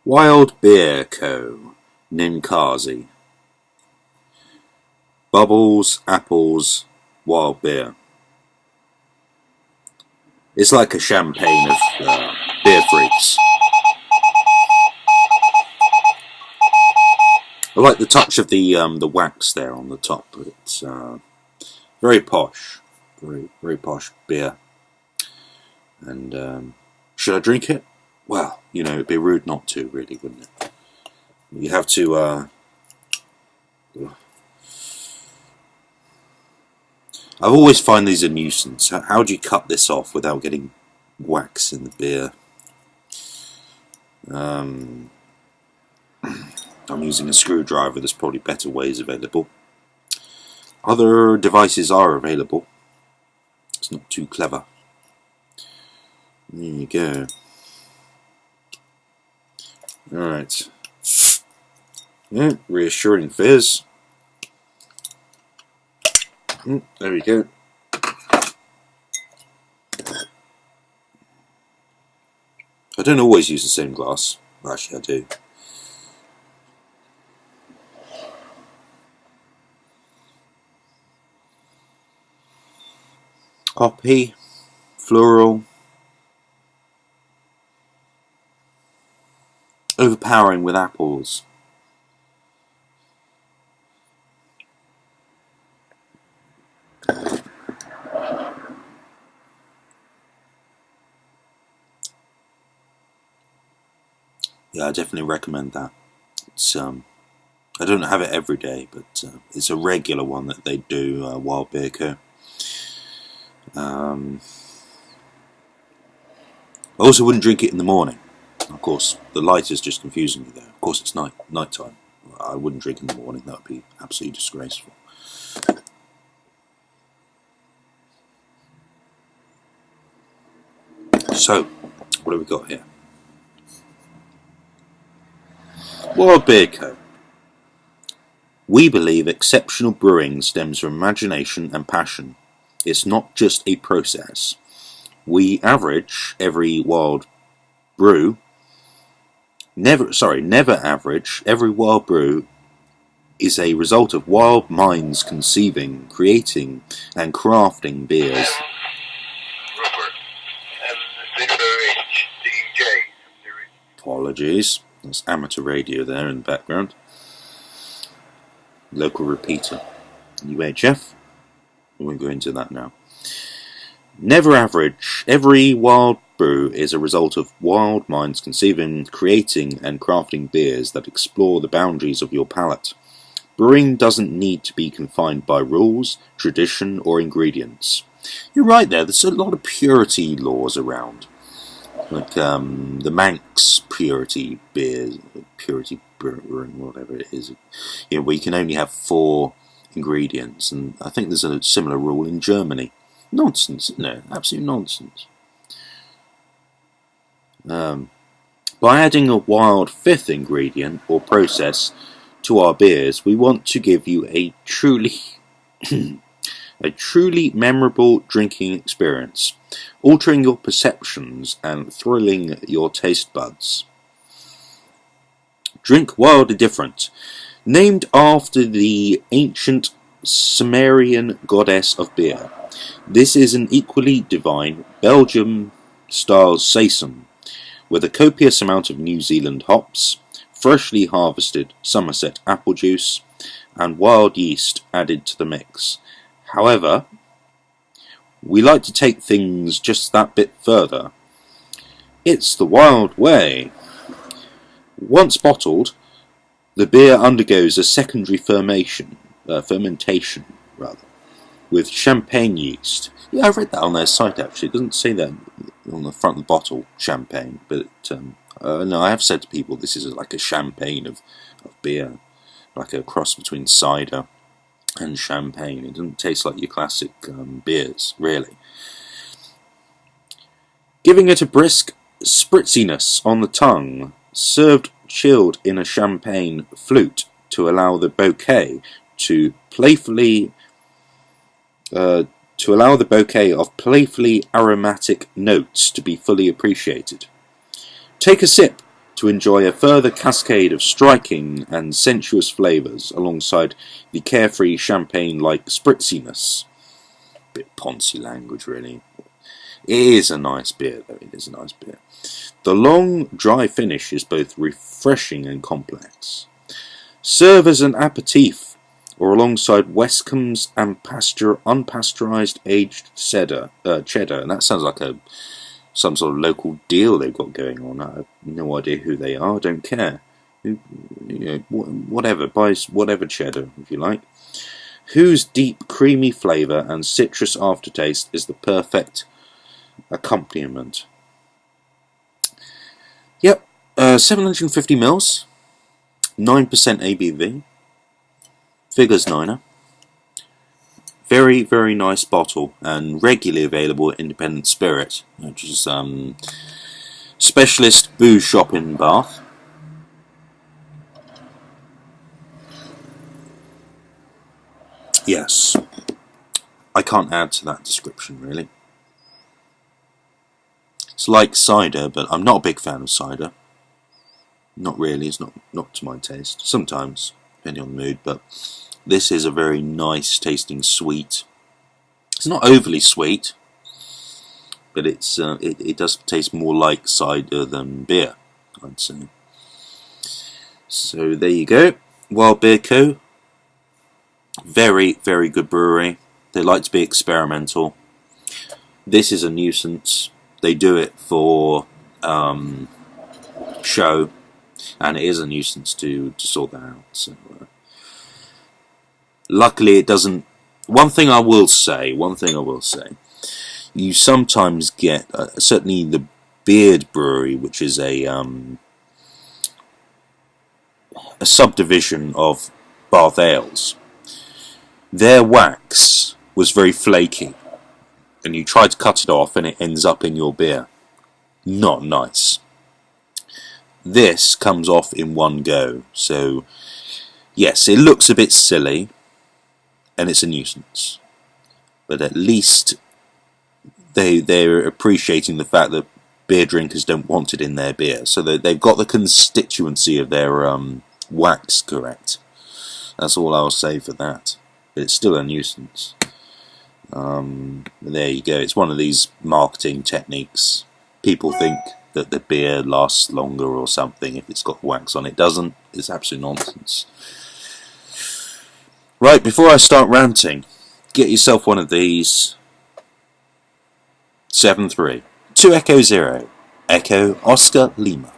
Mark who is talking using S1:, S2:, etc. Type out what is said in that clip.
S1: Wild Beer Co. Ninkasi. Bubbles, apples, wild beer. It's like a champagne of beer freaks. I like the touch of the wax there on the top. It's very posh, very posh beer. And should I drink it? Well, you know, it'd be rude not to, really, wouldn't it? You have to. I've always find these a nuisance. How do you cut this off without getting wax in the beer? I'm using a screwdriver. There's probably better ways available. Other devices are available. It's not too clever. There you go. Alright. Yeah, reassuring fizz. There we go. I don't always use the same glass. Actually, I do. Hoppy, floral, overpowering with apples. Yeah, I definitely recommend that. It's I don't have it every day, but it's a regular one that they do. Wild Beer Co. I also wouldn't drink it in the morning. Of course, the light is just confusing me there. Of course, it's night time. I wouldn't drink in the morning. That would be absolutely disgraceful. So, what have we got here? Wild Beer Co. We believe exceptional brewing stems from imagination and passion. It's not just a process. We average every wild brew. Never average. Every wild brew is a result of wild minds conceiving, creating, and crafting beers. Apologies. There's amateur radio there in the background. Local repeater. UHF. We won't go into that now. Never average. Every wild brew is a result of wild minds conceiving, creating, and crafting beers that explore the boundaries of your palate. Brewing doesn't need to be confined by rules, tradition, or ingredients. You're right there. There's a lot of purity laws around. Like the Manx purity beers, purity brewing, whatever it is, you know, where you can only have 4 ingredients, and I think there's a similar rule in Germany. Nonsense, no, absolute nonsense. By adding a wild 5th ingredient or process to our beers, we want to give you a truly memorable drinking experience, altering your perceptions and thrilling your taste buds. Drink Wildly Different, named after the ancient Sumerian goddess of beer. This is an equally divine Belgium-style saison, with a copious amount of New Zealand hops, freshly harvested Somerset apple juice, and wild yeast added to the mix. However, we like to take things just that bit further. It's the wild way. Once bottled, the beer undergoes a secondary fermentation, with champagne yeast. Yeah, I read that on their site actually. It doesn't say that on the front of the bottle, champagne, but no, I have said to people this is like a champagne of beer, like a cross between cider and champagne. It doesn't taste like your classic beers, really. Giving it a brisk spritziness on the tongue, served chilled in a champagne flute to allow the bouquet of playfully aromatic notes to be fully appreciated. Take a sip to enjoy a further cascade of striking and sensuous flavours alongside the carefree champagne-like spritziness. Bit poncy language, really. It is a nice beer, though. It is a nice beer. The long, dry finish is both refreshing and complex. Serve as an aperitif, or alongside Westcomb's unpasteurized aged cheddar. And that sounds like some sort of local deal they've got going on. I have no idea who they are. Don't care. Whatever. Buy whatever cheddar if you like. Whose deep, creamy flavour and citrus aftertaste is the perfect accompaniment. Yep, 750 mils, 9% ABV, figures 9er. Very, very nice bottle and regularly available at Independent Spirit, which is specialist booze shop in Bath. Yes, I can't add to that description really. It's like cider, but I'm not a big fan of cider. Not really, it's not to my taste. Sometimes, depending on the mood, but this is a very nice tasting sweet. It's not overly sweet, but it does taste more like cider than beer, I'd say. So there you go. Wild Beer Co. Very, very good brewery. They like to be experimental. This is a nuisance. They do it for show, and it is a nuisance to sort that out. So, luckily, it doesn't. One thing I will say. You sometimes get, certainly the Beard Brewery, which is a subdivision of Bath Ales. Their wax was very flaky, and you try to cut it off and it ends up in your beer. Not nice. This comes off in one go, so yes, it looks a bit silly and it's a nuisance, but at least they're appreciating the fact that beer drinkers don't want it in their beer, so that they've got the constituency of their wax correct. That's all I'll say for that. But it's still a nuisance. There you go. It's one of these marketing techniques. People think that the beer lasts longer or something if it's got wax on. It doesn't. It's absolute nonsense. Right, before I start ranting, get yourself one of these. 7-3. 2 Echo 0. Echo Oscar Lima.